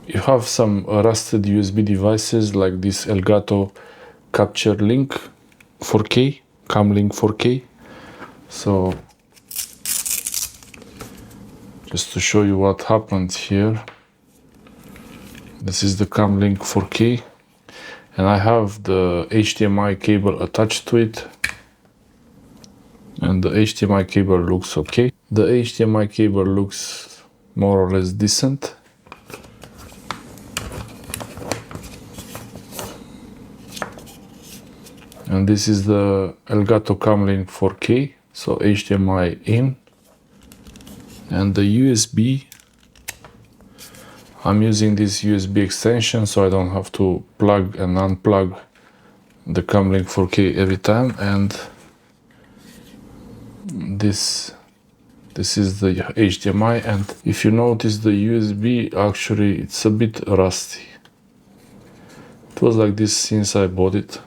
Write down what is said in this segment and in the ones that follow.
you have some rusted USB devices like this Elgato Capture Link 4K, Camlink 4K. So just to show you what happened here, this is the Camlink 4K, and I have the HDMI cable attached to it, and the HDMI cable looks okay. The HDMI cable looks more or less decent. And this is the Elgato Camlink 4K, so HDMI in. And the USB, I'm using this USB extension so I don't have to plug and unplug the Camlink 4K every time. And this is the HDMI, and if you notice the USB, actually it's a bit rusty. It was like this since I bought it.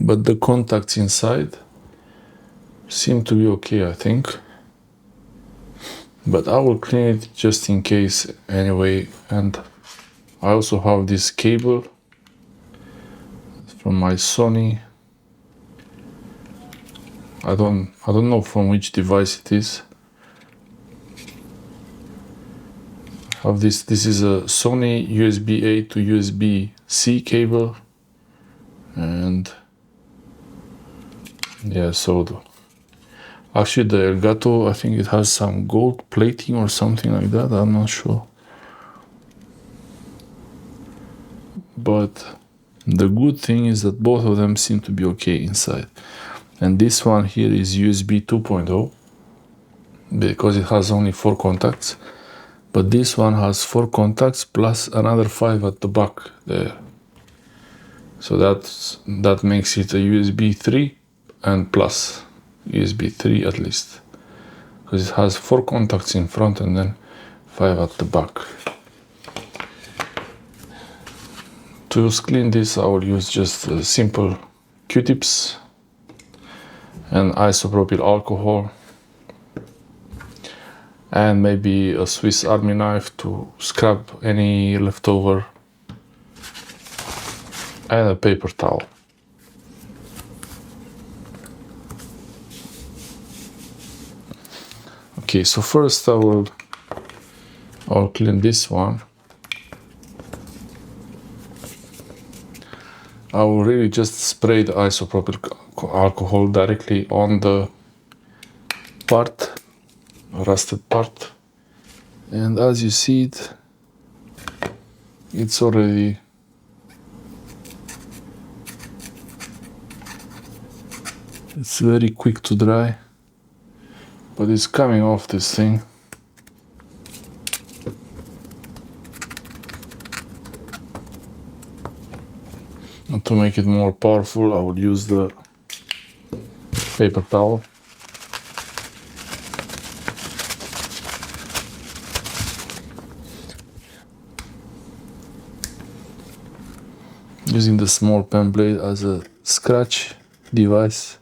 But the contacts inside seem to be okay, I think. But I will clean it just in case anyway. And I also have this cable from my Sony. I don't know from which device it is. I have this is a Sony USB-A to USB-C cable, and yeah, so actually the Elgato, I think it has some gold plating or something like that, I'm not sure. But the good thing is that both of them seem to be okay inside. And this one here is USB 2.0 because it has only 4 contacts. But this one has 4 contacts plus another 5 at the back there. So that makes it a USB 3 and plus USB 3 at least. Because it has 4 contacts in front and then 5 at the back. To clean this, I will use just simple Q-tips and isopropyl alcohol, and maybe a Swiss Army knife to scrub any leftover, and a paper towel. Okay, so first I'll clean this one. I will really just spray the isopropyl alcohol directly on the part, rusted part, and as you see it, it's already very quick to dry, but it's coming off this thing. And to make it more powerful, I will use the paper towel. Using the small pen blade as a scratch device.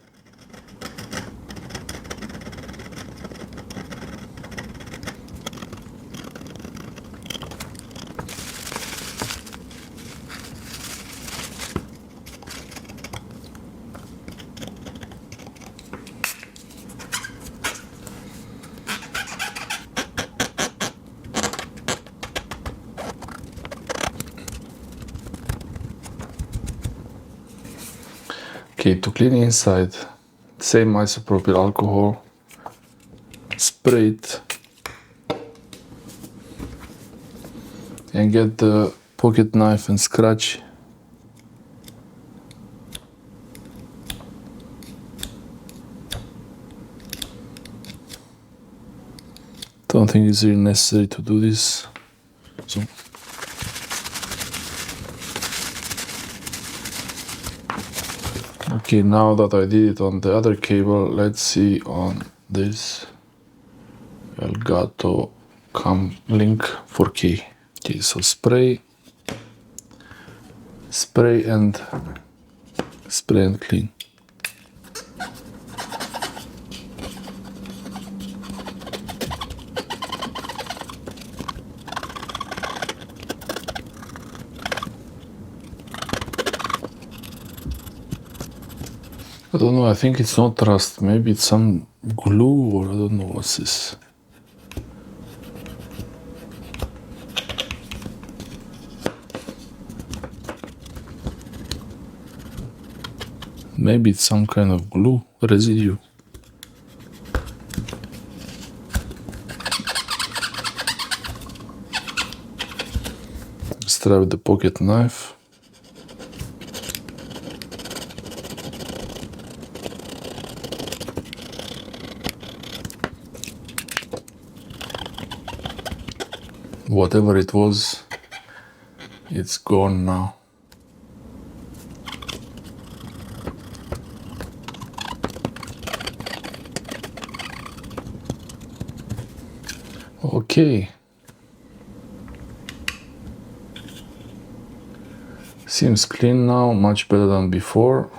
Okay, to clean inside, same isopropyl alcohol, spray it, and get the pocket knife and scratch. Don't think it's really necessary to do this. So okay, now that I did it on the other cable, let's see on this Elgato Camlink 4K. Okay, so spray and clean. don't know, I think it's not rust, maybe it's some glue or I don't know what's this. Maybe it's some kind of glue residue. Let's try with the pocket knife. Whatever it was, it's gone now. Okay. Seems clean now, much better than before.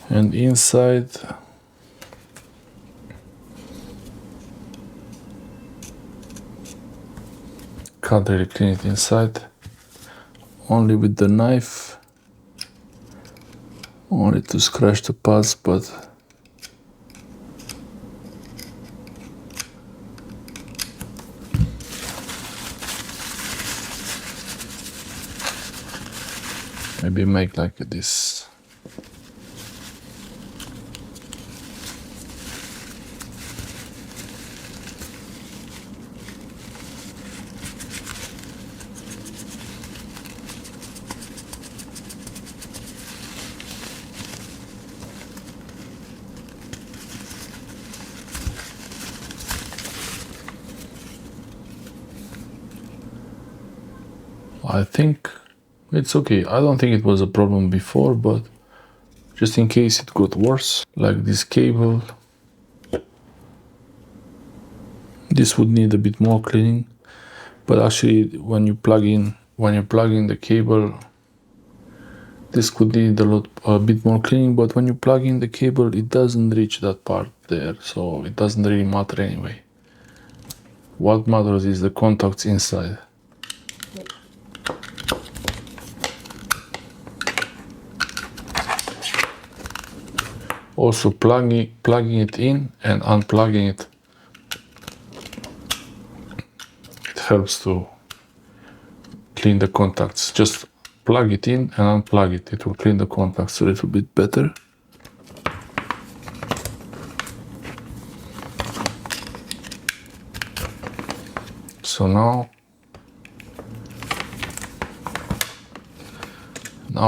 And inside, can't really clean it inside. Only with the knife. Only to scratch the pads, but maybe make like this. I think it's okay. I don't think it was a problem before, but just in case it got worse, like this cable, this would need a bit more cleaning. But actually, when you plug in the cable, this could need a bit more cleaning. But when you plug in the cable, it doesn't reach that part there, so it doesn't really matter anyway. What matters is the contacts inside. Also plugging it in and unplugging it, it helps to clean the contacts. Just plug it in and unplug it. It will clean the contacts a little bit better. So now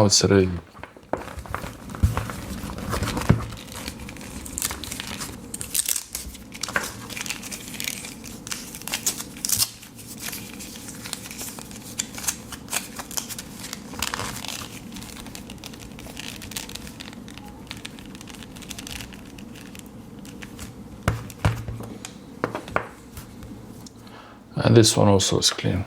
it's ready. And this one also is clean.